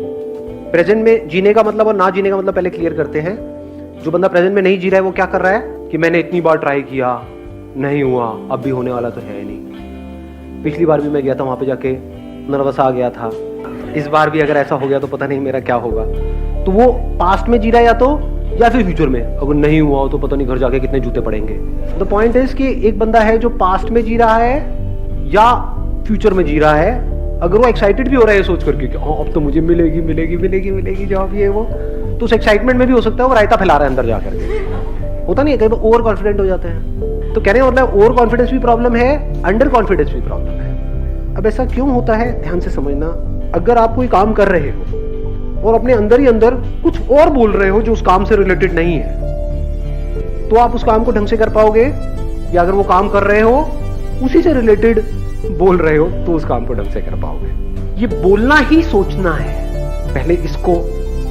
Present में जीने का मतलब और ना जीने का मतलब पहले क्लियर करते हैं। जो बंदा प्रेजेंट में नहीं जी रहा है वो क्या कर रहा है कि मैंने इतनी बार ट्राई किया, नहीं हुआ, अब भी होने वाला तो है नहीं। पिछली बार भी मैं गया था, वहां पे जाके नर्वस आ गया था, इस बार भी अगर ऐसा हो गया तो पता नहीं मेरा क्या होगा। तो वो पास्ट में जी रहा है या फिर फ्यूचर में। अगर नहीं हुआ हो तो पता नहीं घर जाके कितने जूते पड़ेंगे। द पॉइंट इज कि एक बंदा है जो पास्ट में जी रहा है या फ्यूचर में जी रहा है। अगर वो एक्साइटेड भी हो रहा है सोच करके कि अब तो मुझे मिलेगी मिलेगी मिलेगी मिलेगी जॉब, ये वो, तो उस एक्साइटमेंट में भी हो सकता है वो रायता फैला रहा है अंदर जाकर के। होता नहीं है, कई बार ओवर कॉन्फिडेंट हो जाते हैं। तो कहने का मतलब ओवर कॉन्फिडेंस भी प्रॉब्लम है, अंडर कॉन्फिडेंस भी प्रॉब्लम है। अब ऐसा क्यों होता है, ध्यान से समझना। अगर आप कोई काम कर रहे हो और अपने अंदर ही अंदर कुछ और बोल रहे हो जो उस काम से रिलेटेड नहीं है, तो आप उस काम को ढंग से कर पाओगे? या अगर वो काम कर रहे हो उसी से रिलेटेड बोल रहे हो तो उस काम को ढंग से कर पाओगे? ये बोलना ही सोचना है। पहले इसको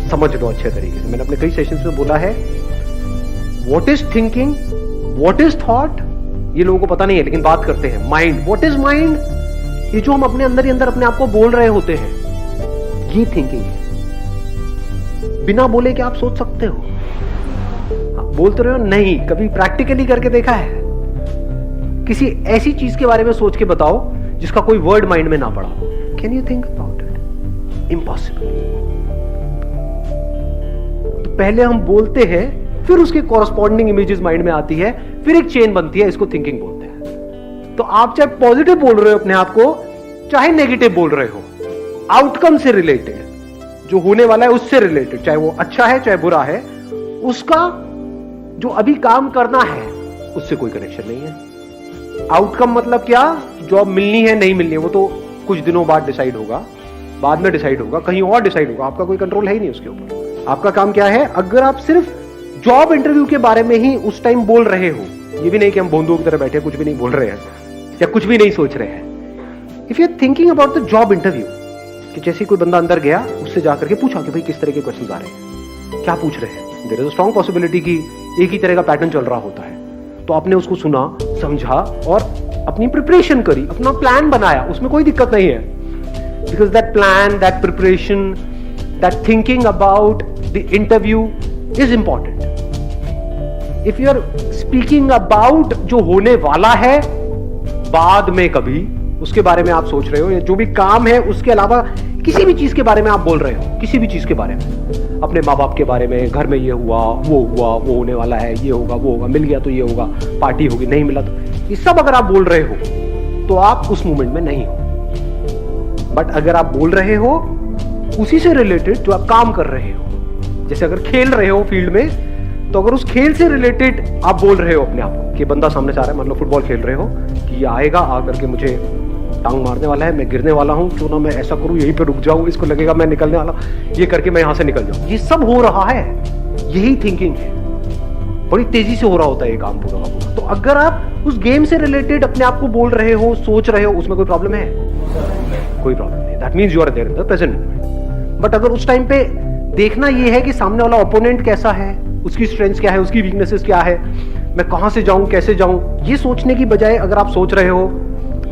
समझ लो अच्छे तरीके से। मैंने अपने कई सेशंस में बोला है, what is thinking, what is thought, ये लोगों को पता नहीं है, लेकिन बात करते हैं। माइंड, व्हाट इज माइंड, ये जो हम अपने अंदर ही अंदर अपने आप को बोल रहे होते हैं, ये थिंकिंग है। बिना बोले क्या आप सोच सकते हो? बोलते रहे हो नहीं, कभी प्रैक्टिकली करके देखा है? किसी ऐसी चीज के बारे में सोच के बताओ जिसका कोई वर्ड माइंड में ना पड़ा हो। Can you think about it? Impossible. तो पहले हम बोलते हैं, फिर उसके कॉरस्पॉन्डिंग इमेजेस माइंड में आती है, फिर एक चेन बनती है, इसको थिंकिंग बोलते हैं। तो आप चाहे पॉजिटिव बोल रहे हो अपने आप को, चाहे नेगेटिव बोल रहे हो, आउटकम से रिलेटेड, जो होने वाला है उससे रिलेटेड, चाहे वो अच्छा है चाहे बुरा है, उसका जो अभी काम करना है उससे कोई कनेक्शन नहीं है। आउटकम मतलब क्या? जॉब मिलनी है नहीं मिलनी है वो तो कुछ दिनों बाद डिसाइड होगा, बाद में डिसाइड होगा, कहीं और डिसाइड होगा, आपका कोई कंट्रोल है ही नहीं उसके ऊपर। आपका काम क्या है? अगर आप सिर्फ जॉब इंटरव्यू के बारे में ही उस टाइम बोल रहे हो, ये भी नहीं कि हम बोंदुओं की तरह बैठे कुछ भी नहीं बोल रहे हैं या कुछ भी नहीं सोच रहे हैं। If you are thinking about the job interview, कि जैसे कोई बंदा अंदर गया, उससे जाकर के पूछा कि भाई किस तरह के क्वेश्चन आ रहे हैं, क्या पूछ रहे हैं, there is a strong possibility कि एक ही तरह का पैटर्न चल रहा होता है। तो आपने उसको सुना, समझा और अपनी प्रिपरेशन करी, अपना प्लान बनाया, उसमें कोई दिक्कत नहीं है। Because that plan, that preparation, that thinking about the interview is important. If you are speaking about जो होने वाला है बाद में, कभी उसके बारे में आप सोच रहे हो, या जो भी काम है उसके अलावा किसी भी चीज के बारे में आप बोल रहे हो, किसी भी चीज के बारे में, अपने माँ बाप के बारे में, घर में ये हुआ, वो होने वाला है, ये होगा, वो होगा, मिल गया तो ये होगा, पार्टी होगी, नहीं मिला तो, ये सब अगर आप बोल रहे हो तो आप उस मोमेंट में नहीं हो। बट अगर आप बोल रहे हो उसी से रिलेटेड जो आप काम कर रहे हो, जैसे अगर खेल रहे हो फील्ड में, तो अगर उस खेल से रिलेटेड आप बोल रहे हो अपने आप को, कि बंदा सामने से आ रहा है, मान लो फुटबॉल खेल रहे हो, कि ये आएगा, आकर के मुझे टांग मारने वाला है, मैं गिरने वाला हूं, क्यों ना मैं ऐसा करूं, यहीं पे रुक जाऊं, इसको लगेगा मैं निकलने वाला, ये करके मैं यहां से निकल जाऊं। ये सब हो रहा है, यही थिंकिंग है। बड़ी तेजी से हो रहा होता है ये काम पूरा का पूरा। तो अगर आप उस गेम से रिलेटेड अपने आप को बोल रहे हो, सोच रहे हो, उसमें कोई प्रॉब्लम है? कोई प्रॉब्लम नहीं। That means you are there in the present moment. But अगर उस टाइम पे देखना ये है कि सामने वाला ओपोनेंट कैसा है, उसकी स्ट्रेंथ क्या है, उसकी वीकनेसेस क्या है, मैं कहां से जाऊं, कैसे जाऊं, ये सोचने की बजाय अगर आप सोच रहे हो,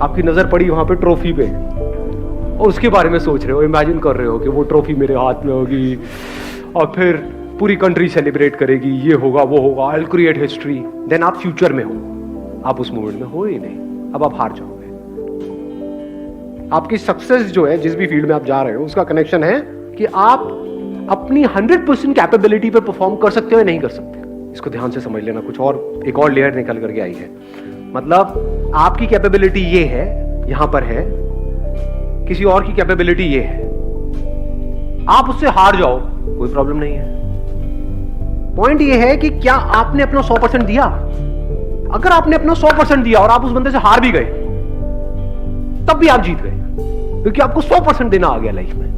आपकी नजर पड़ी वहां पे ट्रॉफी पे और उसके बारे में सोच रहे हो, इमेजिन कर रहे हो कि वो ट्रॉफी मेरे हाथ में होगी और फिर पूरी कंट्री सेलिब्रेट करेगी, ये होगा, वो होगा, I will create history, then आप फ्यूचर में हो, आप उस मोमेंट में हो ही नहीं। अब आप हार जाओगे। आपकी सक्सेस जो है, जिस भी फील्ड में आप जा रहे हो, उसका कनेक्शन है कि आप अपनी 100% कैपेबिलिटी पे परफॉर्म कर सकते हो या नहीं कर सकते। इसको ध्यान से समझ लेना। कुछ और एक और लेयर निकल करके आई है। मतलब आपकी कैपेबिलिटी ये है, यहां पर है, किसी और की कैपेबिलिटी ये है, आप उससे हार जाओ, कोई प्रॉब्लम नहीं है। पॉइंट ये है कि क्या आपने अपना 100% दिया? अगर आपने अपना 100% दिया और आप उस बंदे से हार भी गए, तब भी आप जीत गए, क्योंकि आपको 100% देना आ गया लाइफ में।